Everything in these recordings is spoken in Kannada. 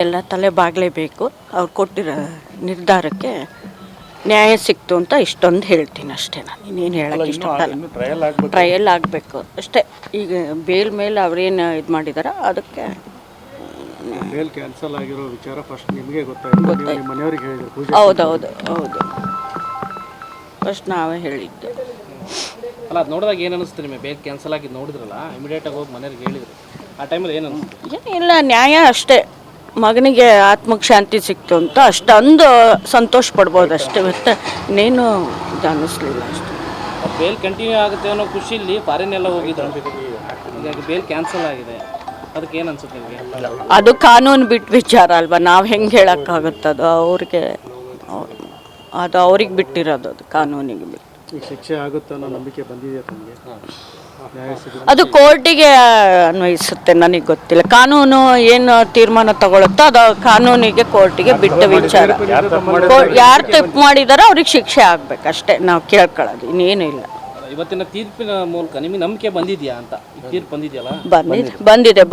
ಎಲ್ಲ ತಲೆ ಬಾಗಲೇಬೇಕು. ಅವ್ರು ಕೊಟ್ಟಿರೋ ನಿರ್ಧಾರಕ್ಕೆ ನ್ಯಾಯ ಸಿಕ್ತು ಅಂತ ಇಷ್ಟೊಂದು ಹೇಳ್ತೀನಿ ಅಷ್ಟೇ. ನಾನು ಇನ್ನೇನು ಹೇಳೋಕ್ಕೆ ಇಷ್ಟಪಡಲ್ಲ. ಟ್ರಯಲ್ ಆಗಬೇಕು ಅಷ್ಟೇ. ಈಗ ಬೇಲ್ ಮೇಲೆ ಅವ್ರೇನು ಇದು ಮಾಡಿದಾರೋ ಅದಕ್ಕೆ ಬೇಲ್ ಕ್ಯಾನ್ಸಲ್ ಆಗಿರೋ ವಿಚಾರ ಫಸ್ಟ್ ನಿಮಗೆ ಗೊತ್ತಾಯ್ತು, ಮನೆಯವರಿಗೆ ಹೇಳಿದ್ರು? ಹೌದೌದು ಹೌದು, ಫಸ್ಟ್ ನಾವೇ ಹೇಳಿದ್ದು. ಅಲ್ಲ, ಅದು ನೋಡಿದಾಗ ಏನು ಅನಿಸ್ತು ನಿಮಗೆ? ಬೇಲ್ ಕ್ಯಾನ್ಸಲ್ ಆಗಿ ನೋಡಿದ್ರಲ್ಲ, ಇಮಿಡಿಯೇಟಾಗಿ ಹೋಗಿ ಮನೆಯವ್ರಿಗೆ ಹೇಳಿದ್ರು. ಆ ಟೈಮಲ್ಲಿ ಏನು ಅನಿಸ್ತು? ಏನಿಲ್ಲ, ನ್ಯಾಯ ಅಷ್ಟೇ. ಮಗನಿಗೆ ಆತ್ಮಕ್ಕೆ ಶಾಂತಿ ಸಿಕ್ತು ಅಂತ ಅಷ್ಟೊಂದು ಸಂತೋಷ ಪಡ್ಬೋದು ಅಷ್ಟೇ. ಮತ್ತು ಇನ್ನೇನು ಇದು ಅನ್ನಿಸ್ಲಿಲ್ಲ ಅಷ್ಟೇ. ಬೇಲ್ ಕಂಟಿನ್ಯೂ ಆಗುತ್ತೆ ಅನ್ನೋ ಖುಷಿಯಲ್ಲಿ ಫಾರಿನ್ ಎಲ್ಲ ಹೋಗಿದ್ರು. ಹೀಗಾಗಿ ಬೇಲ್ ಕ್ಯಾನ್ಸಲ್ ಆಗಿದೆ, ಅದಕ್ಕೆ ಏನು ಅನ್ಸುತ್ತೆ ನಿಮಗೆ? ಅದು ಕಾನೂನು ಬಿಟ್ಟು ವಿಚಾರ ಅಲ್ವಾ, ನಾವು ಹೆಂಗೆ ಹೇಳೋಕ್ಕಾಗುತ್ತದು? ಅವ್ರಿಗೆ ಅದು ಅವ್ರಿಗೆ ಬಿಟ್ಟಿರೋದು, ಅದು ಕಾನೂನಿಗೆ ಬಿಟ್ಟು. ಈಗ ಶಿಕ್ಷೆ ಆಗುತ್ತೆ ಅನ್ನೋ ನಂಬಿಕೆ ಬಂದಿದೆಯಾ ತಮಗೆ? ಅದು ಕೋರ್ಟಿಗೆ ಅನ್ವಯಿಸುತ್ತೆ, ನನಗೆ ಗೊತ್ತಿಲ್ಲ. ಕಾನೂನು ಏನು ತೀರ್ಮಾನ ತಗೊಳುತ್ತೋ ಅದು ಕಾನೂನಿಗೆ, ಕೋರ್ಟಿಗೆ ಬಿಟ್ಟ ವಿಚಾರ. ಯಾರು ತಪ್ಪು ಮಾಡಿದಾರೋ ಅವ್ರಿಗೆ ಶಿಕ್ಷೆ ಆಗ್ಬೇಕಷ್ಟೇ ನಾವು ಕೇಳ್ಕೊಳ್ಳೋದು, ಇನ್ನೇನು ಇಲ್ಲ. ಇವತ್ತಿನ ತೀರ್ಪಿನ ಮೂಲಕ ನಿಮಗೆ ನಂಬಿಕೆ ಬಂದಿದೆಯಾ ಅಂತ? ತೀರ್ಪು ಬಂದಿದೆಯಲ್ಲ?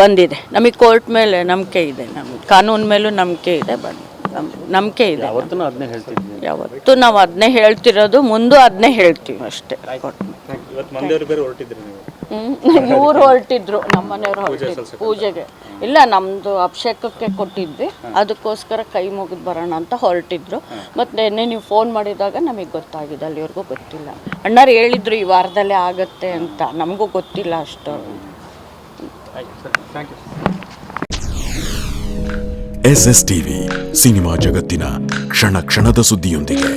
ಬಂದಿದೆ. ನಮಗೆ ಕೋರ್ಟ್ ಮೇಲೆ ನಂಬಿಕೆ ಇದೆ, ನಮಗೆ ಕಾನೂನು ಮೇಲೂ ನಂಬಿಕೆ ಇದೆ, ನಂಬಿಕೆ ಇದೆ. ಯಾವತ್ತೂ ನಾವು ಅದನ್ನೇ ಹೇಳ್ತಿರೋದು, ಮುಂದೂ ಅದನ್ನೇ ಹೇಳ್ತೀವಿ ಅಷ್ಟೇ. ಇವ್ರು ಹೊರಟಿದ್ರು, ನಮ್ಮ ಮನೆಯವ್ರು ಹೊರಟಿದ್ರು ಪೂಜೆಗೆ. ಇಲ್ಲ, ನಮ್ಮದು ಅಭಿಷೇಕಕ್ಕೆ ಕೊಟ್ಟಿದ್ವಿ, ಅದಕ್ಕೋಸ್ಕರ ಕೈ ಮುಗಿದು ಬರೋಣ ಅಂತ ಹೊರಟಿದ್ರು. ಮತ್ತು ನೆನ್ನೆ ನೀವು ಫೋನ್ ಮಾಡಿದಾಗ ನಮಗೆ ಗೊತ್ತಾಗಿದೆ, ಅಲ್ಲಿವರೆಗೂ ಗೊತ್ತಿಲ್ಲ. ಅಣ್ಣಾರು ಹೇಳಿದ್ರು ಈ ವಾರದಲ್ಲೇ ಆಗುತ್ತೆ ಅಂತ, ನಮಗೂ ಗೊತ್ತಿಲ್ಲ ಅಷ್ಟು. SSTV ಸಿನಿಮಾ ಜಗತ್ತಿನ ಕ್ಷಣ ಕ್ಷಣದ ಸುದ್ದಿಯೊಂದಿಗೆ.